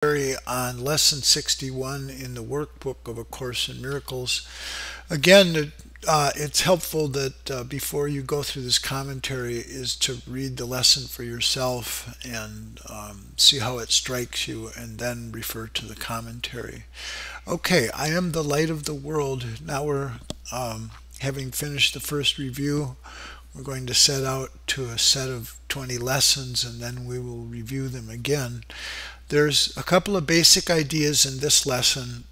On lesson 61 in the workbook of A Course in Miracles. Again, it's helpful that before you go through this commentary is to read the lesson for yourself and see how it strikes you and then refer to the commentary. Okay, I am the light of the world. Now we're having finished the first review. We're going to set out to a set of 20 lessons and then we will review them again. There's a couple of basic ideas in this lesson,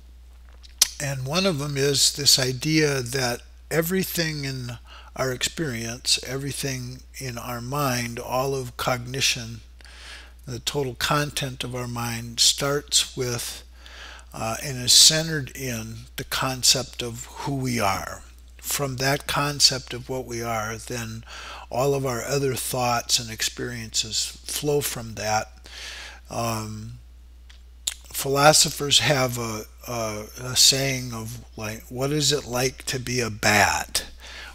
and one of them is this idea that everything in our experience, everything in our mind, all of cognition, the total content of our mind starts with and is centered in the concept of who we are. From that concept of what we are, then all of our other thoughts and experiences flow from that. Philosophers have a saying of like, what is it like to be a bat?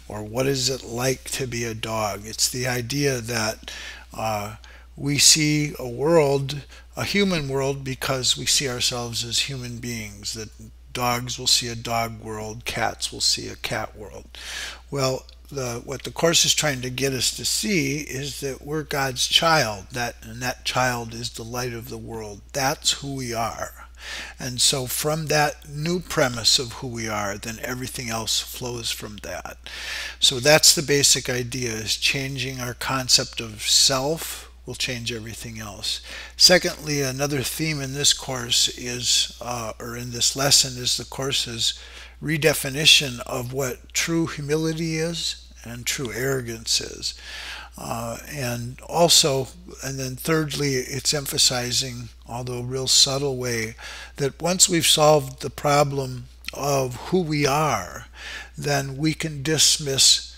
Or what is it like to be a dog? It's the idea that we see a world, a human world, because we see ourselves as human beings. That dogs will see a dog world, cats will see a cat world. Well, what the Course is trying to get us to see is that we're God's child, and that child is the light of the world. That's who we are. And so from that new premise of who we are, then everything else flows from that. So that's the basic idea, is changing our concept of self will change everything else. Secondly, another theme in this course is, or in this lesson, is the Course's redefinition of what true humility is and true arrogance is. And then thirdly, it's emphasizing, although a real subtle way, that once we've solved the problem of who we are, then we can dismiss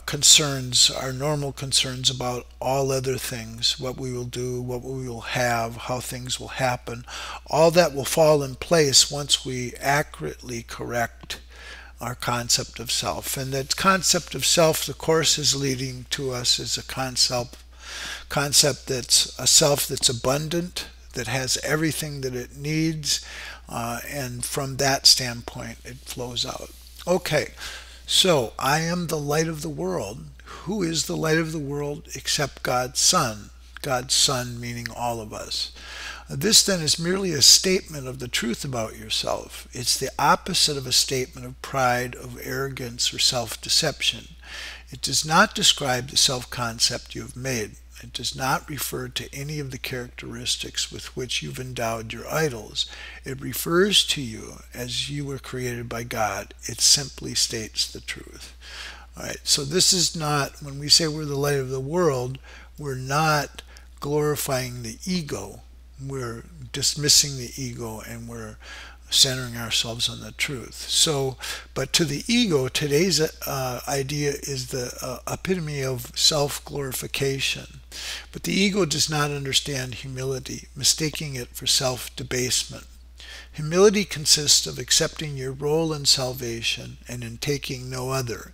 concerns, our normal concerns about all other things, what we will do, what we will have, how things will happen. All that will fall in place once we accurately correct our concept of self. And that concept of self the Course is leading to us is a concept that's a self that's abundant, that has everything that it needs, and from that standpoint it flows out. Okay, so I am the light of the world. Who is the light of the world except God's Son? God's Son meaning all of us. This then is merely a statement of the truth about yourself. It's the opposite of a statement of pride, of arrogance, or self-deception. It does not describe the self-concept you have made. It does not refer to any of the characteristics with which you've endowed your idols. It refers to you as you were created by God. It simply states the truth. All right, so this is not, when we say we're the light of the world, we're not glorifying the ego. We're dismissing the ego and we're centering ourselves on the truth. So, but to the ego, today's idea is the epitome of self-glorification. But the ego does not understand humility, mistaking it for self-debasement. Humility consists of accepting your role in salvation and in taking no other.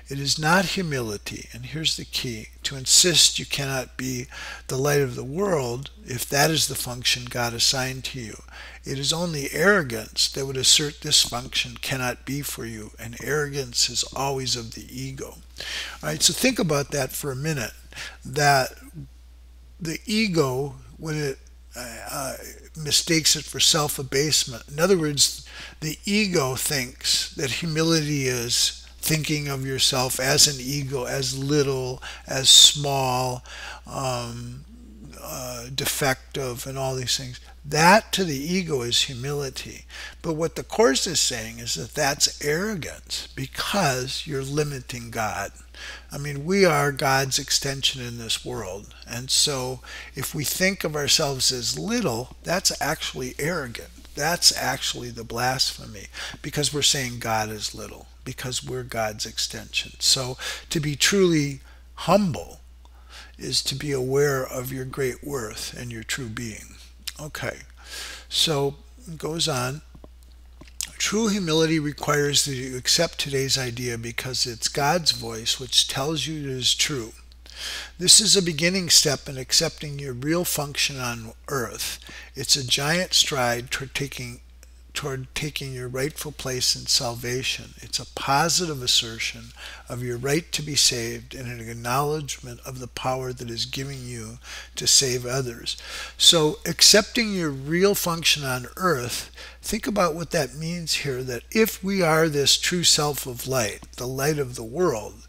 It is not humility, and here's the key, to insist you cannot be the light of the world if that is the function God assigned to you. It is only arrogance that would assert this function cannot be for you, and arrogance is always of the ego. All right, so think about that for a minute, that the ego, when it mistakes it for self-abasement. In other words, the ego thinks that humility is thinking of yourself as an ego, as little, as small, defective, and all these things. That to the ego is humility. But what the Course is saying is that that's arrogance because you're limiting God. I mean, we are God's extension in this world. And so if we think of ourselves as little, that's actually arrogant. That's actually the blasphemy, because we're saying God is little, because we're God's extension. So to be truly humble is to be aware of your great worth and your true being. Okay, so it goes on. True humility requires that you accept today's idea because it's God's voice which tells you it is true. This is a beginning step in accepting your real function on earth. It's a giant stride toward taking your rightful place in salvation. It's a positive assertion of your right to be saved and an acknowledgement of the power that is giving you to save others. So, accepting your real function on earth, think about what that means here, that if we are this true self of light, the light of the world,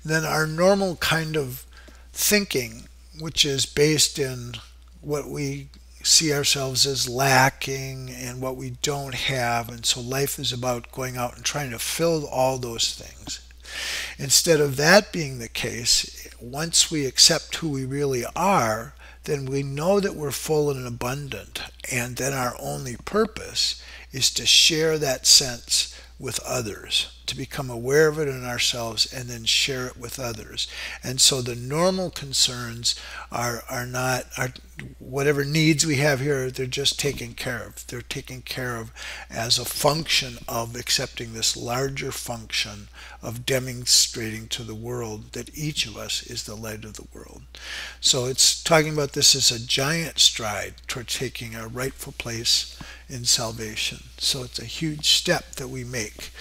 then our normal kind of thinking, which is based in what we see ourselves as lacking and what we don't have, and so life is about going out and trying to fill all those things. Instead of that being the case, once we accept who we really are, then we know that we're full and abundant, and then our only purpose is to share that sense with others, to become aware of it in ourselves and then share it with others. And so the normal concerns are not whatever needs we have here, they're just taken care of. They're taken care of as a function of accepting this larger function of demonstrating to the world that each of us is the light of the world. So it's talking about this as a giant stride toward taking our rightful place in salvation. So it's a huge step that we make.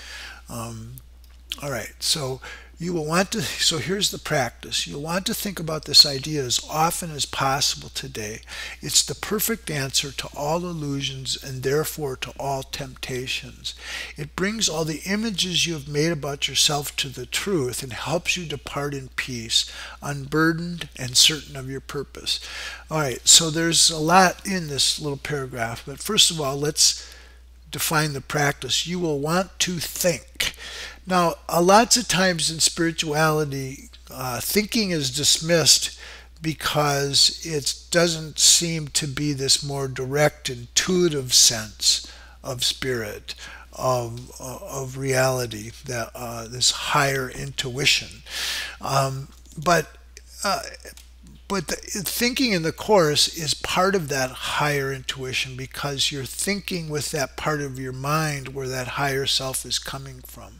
All right, so you will want to, so here's the practice. You'll want to think about this idea as often as possible today. It's the perfect answer to all illusions and therefore to all temptations. It brings all the images you have made about yourself to the truth and helps you depart in peace, unburdened and certain of your purpose. All right, so there's a lot in this little paragraph, but first of all, let's define the practice. You will want to think. Now, lots of times in spirituality, thinking is dismissed because it doesn't seem to be this more direct, intuitive sense of spirit, of reality, that this higher intuition. But the thinking in the Course is part of that higher intuition because you're thinking with that part of your mind where that higher self is coming from.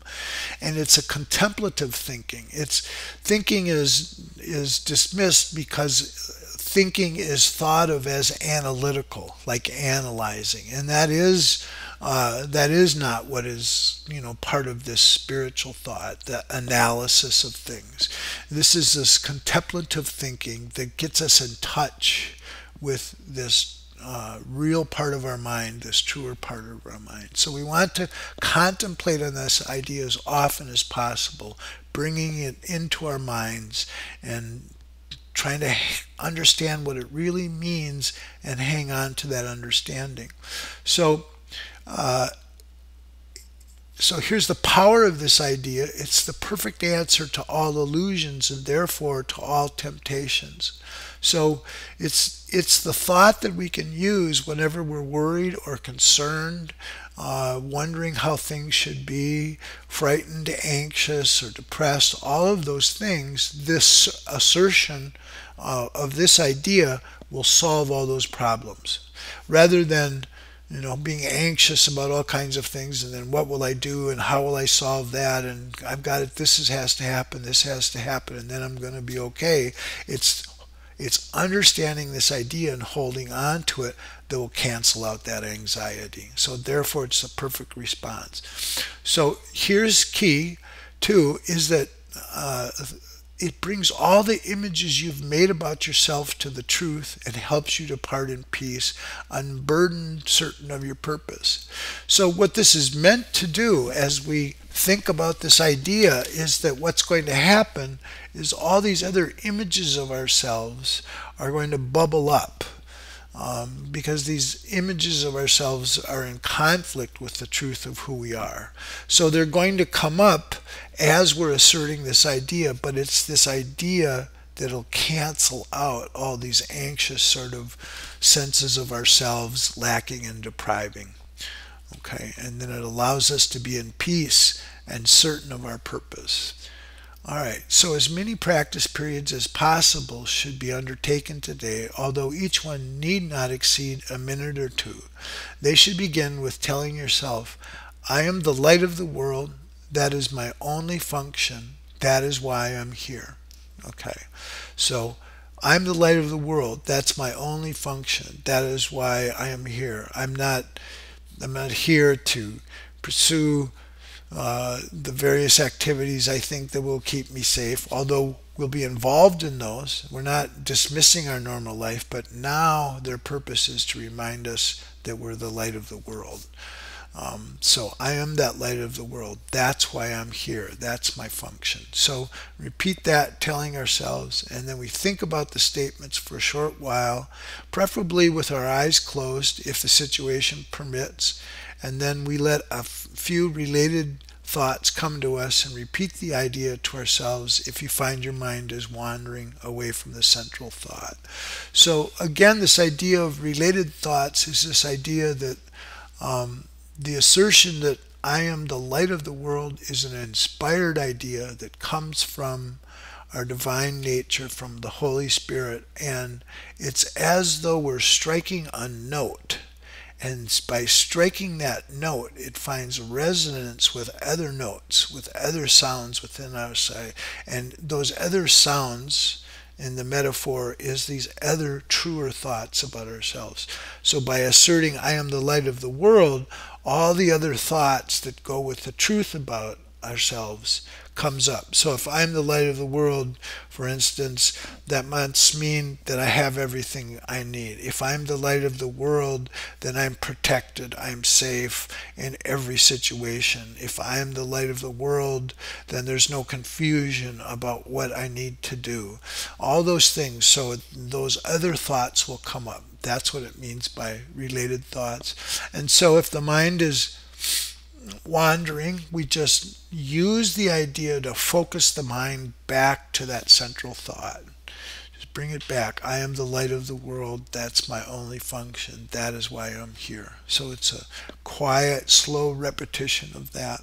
And it's a contemplative thinking. Thinking is dismissed because thinking is thought of as analytical, like analyzing. And that is not what is, part of this spiritual thought, the analysis of things. This is this contemplative thinking that gets us in touch with this real part of our mind, this truer part of our mind. So we want to contemplate on this idea as often as possible, bringing it into our minds and trying to understand what it really means and hang on to that understanding. So here's the power of this idea. It's the perfect answer to all illusions and therefore to all temptations. So it's the thought that we can use whenever we're worried or concerned, wondering how things should be, frightened, anxious, or depressed. All of those things, this assertion of this idea will solve all those problems. Rather than being anxious about all kinds of things, and then what will I do, and how will I solve that, and I've got it, this has to happen, and then I'm going to be okay. It's understanding this idea and holding on to it that will cancel out that anxiety. So therefore, it's the perfect response. So here's key, too, is that it brings all the images you've made about yourself to the truth and helps you depart in peace, unburdened, certain of your purpose. So what this is meant to do as we think about this idea is that what's going to happen is all these other images of ourselves are going to bubble up. Because these images of ourselves are in conflict with the truth of who we are. So they're going to come up as we're asserting this idea, but it's this idea that'll cancel out all these anxious sort of senses of ourselves lacking and depriving. Okay, and then it allows us to be in peace and certain of our purpose. All right, so as many practice periods as possible should be undertaken today, although each one need not exceed a minute or two. They should begin with telling yourself, I am the light of the world. That is my only function. That is why I'm here. Okay, so I'm the light of the world. That's my only function. That is why I am here. I'm not here to pursue the various activities I think that will keep me safe, although we'll be involved in those. We're not dismissing our normal life, but now their purpose is to remind us that we're the light of the world. So I am that light of the world. That's why I'm here. That's my function. So repeat that, telling ourselves, and then we think about the statements for a short while, preferably with our eyes closed if the situation permits, and then we let a few related thoughts come to us and repeat the idea to ourselves if you find your mind is wandering away from the central thought. So again, this idea of related thoughts is this idea that the assertion that I am the light of the world is an inspired idea that comes from our divine nature, from the Holy Spirit, and it's as though we're striking a note. And by striking that note, it finds resonance with other notes, with other sounds within our sight. And those other sounds in the metaphor is these other truer thoughts about ourselves. So by asserting I am the light of the world, all the other thoughts that go with the truth about ourselves comes up. So if I'm the light of the world, for instance, that must mean that I have everything I need. If I'm the light of the world, then I'm protected, I'm safe in every situation. If I am the light of the world, then there's no confusion about what I need to do. All those things, so those other thoughts will come up. That's what it means by related thoughts. And so if the mind is wandering, we just use the idea to focus the mind back to that central thought. Just bring it back. I am the light of the world. That's my only function. That is why I'm here. So it's a quiet, slow repetition of that.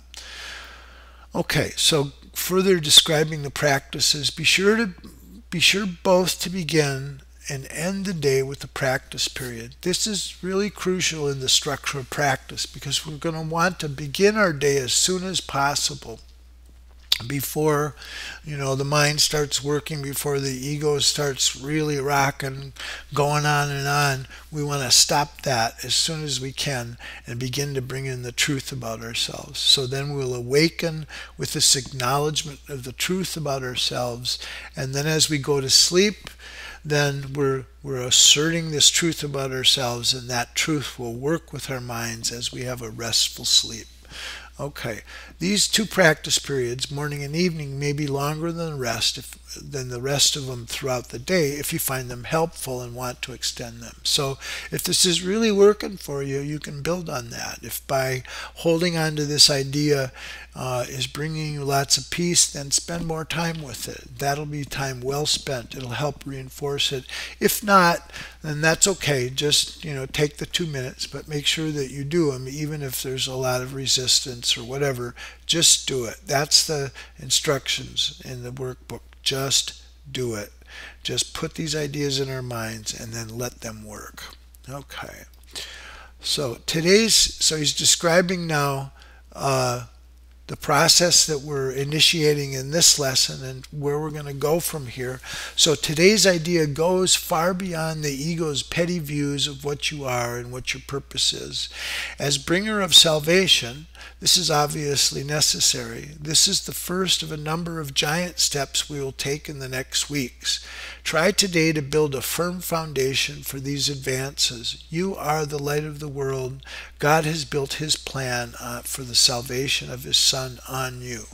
Okay, so further describing the practices, be sure both to begin and end the day with the practice period. This is really crucial in the structure of practice because we're going to want to begin our day as soon as possible before the mind starts working, before the ego starts really rocking, going on and on. We want to stop that as soon as we can and begin to bring in the truth about ourselves. So then we'll awaken with this acknowledgement of the truth about ourselves, and then as we go to sleep, then we're asserting this truth about ourselves, and that truth will work with our minds as we have a restful sleep. Okay, these two practice periods, morning and evening, may be longer than the rest of them throughout the day if you find them helpful and want to extend them. So if this is really working for you, you can build on that. If by holding on to this idea is bringing you lots of peace, then spend more time with it. That'll be time well spent. It'll help reinforce it. If not, then that's okay. Just take the 2 minutes, but make sure that you do them, even if there's a lot of resistance or whatever. Just do it. That's the instructions in the workbook. Just do it. Just put these ideas in our minds and then let them work. Okay. So he's describing now the process that we're initiating in this lesson and where we're going to go from here. So today's idea goes far beyond the ego's petty views of what you are and what your purpose is. As bringer of salvation, this is obviously necessary. This is the first of a number of giant steps we will take in the next weeks. Try today to build a firm foundation for these advances. You are the light of the world. God has built his plan for the salvation of his Son on you.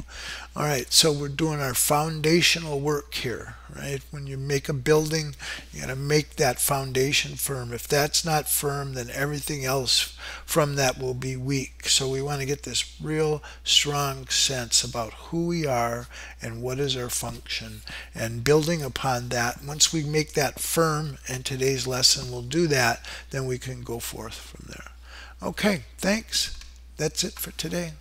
All right, so we're doing our foundational work here, right? When you make a building, you got to make that foundation firm. If that's not firm, then everything else from that will be weak. So we want to get this real strong sense about who we are and what is our function, and building upon that. Once we make that firm, and today's lesson will do that, then we can go forth from there. Okay, thanks. That's it for today.